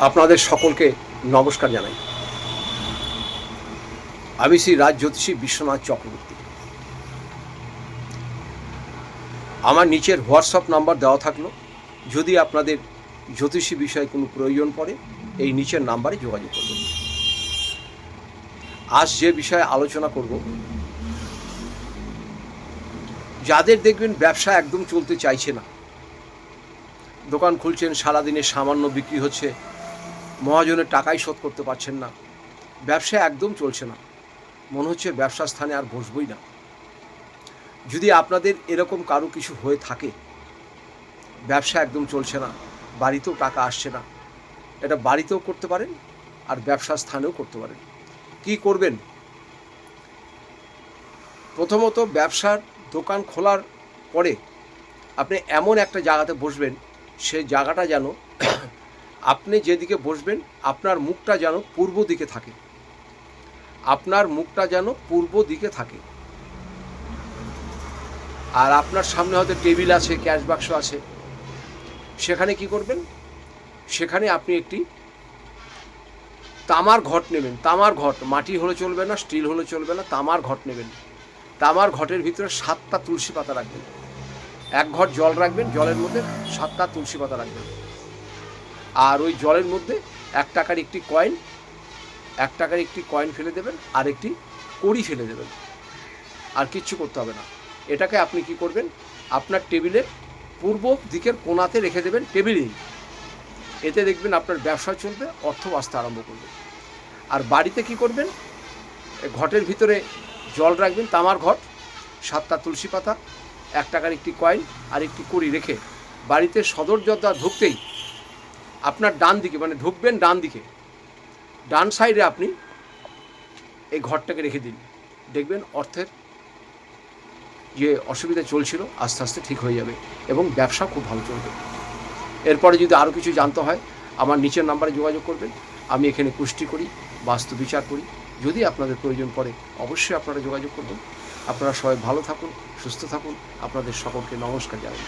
আপনাদের সকলকে নমস্কার জানাই। আমি শ্রী রাজ জ্যোতিষী বিশ্বনাথ চক্রবর্তী। আমার নিচের হোয়াটসঅ্যাপ নাম্বার দেওয়া থাকলো, যদি আপনাদের জ্যোতিষী বিষয়ে কোনো প্রয়োজন পড়ে এই নিচের নাম্বারে যোগাযোগ করবেন। আজ যে বিষয়ে আলোচনা করব, যাদের দেখবেন ব্যবসা একদম চলতে চাইছে না, দোকান খুলছেন, সারাদিনে সামান্য বিক্রি হচ্ছে, মহাজনের টাকাই শোধ করতে পারছেন না, ব্যবসা একদম চলছে না, মনে হচ্ছে ব্যবসার স্থানে আর বসবই না। যদি আপনাদের এরকম কারো কিছু হয়ে থাকে, ব্যবসা একদম চলছে না, বাড়িতেও টাকা আসছে না, এটা বাড়িতেও করতে পারেন আর ব্যবসার স্থানেও করতে পারেন। কি করবেন? প্রথমত, ব্যবসার দোকান খোলার পরে আপনি এমন একটা জায়গাতে বসবেন, সেই জায়গাটা যেন আপনি যেদিকে বসবেন আপনার মুখটা যেন পূর্ব দিকে থাকে, আপনার মুখটা যেন পূর্ব দিকে থাকে। আর আপনার সামনে হয়তো টেবিল আছে, ক্যাশ বাক্স আছে, সেখানে কি করবেন? সেখানে আপনি একটি তামার ঘট নেবেন। তামার ঘট, মাটি হলে চলবে না, স্টিল হলে চলবে না, তামার ঘট নেবেন। তামার ঘটের ভিতরে 7টা তুলসী পাতা রাখবেন। 1 ঘট জল রাখবেন, জলের মধ্যে 7টা তুলসী পাতা রাখবেন। আর ওই জলের মধ্যে 1 টাকার একটি কয়েন, 1 টাকার একটি কয়েন ফেলে দেবেন, আর একটি কড়ি ফেলে দেবেন। আর কিচ্ছু করতে হবে না। এটাকে আপনি কি করবেন? আপনার টেবিলের পূর্ব দিকের কোণাতে রেখে দেবেন, টেবিলেই। এতে দেখবেন আপনার ব্যবসা চলবে, অর্থ আসতে আরম্ভ করবে। আর বাড়িতে কি করবেন? ঘটের ভিতরে জল রাখবেন, তামার ঘট, 7টা তুলসী পাতা, 1 টাকার একটি কয়েন আর একটি কড়ি রেখে বাড়িতে সদর দরজা ঢুকতেই আপনার ডান দিকে, মানে ঢুকবেন ডান দিকে, ডান সাইডে আপনি এই ঘরটাকে রেখে দিন। দেখবেন অর্থের যে অসুবিধা চলছিল আস্তে আস্তে ঠিক হয়ে যাবে এবং ব্যবসা খুব ভালো চলবে। এরপরে যদি আরও কিছু জানতে হয়, আমার নিচের নাম্বারে যোগাযোগ করবেন। আমি এখানে কুষ্টি করি, বাস্তু বিচার করি। যদি আপনাদের প্রয়োজন পড়ে অবশ্যই আপনারা যোগাযোগ করবেন। আপনারা সবাই ভালো থাকুন, সুস্থ থাকুন। আপনাদের সকলকে নমস্কার জানাই।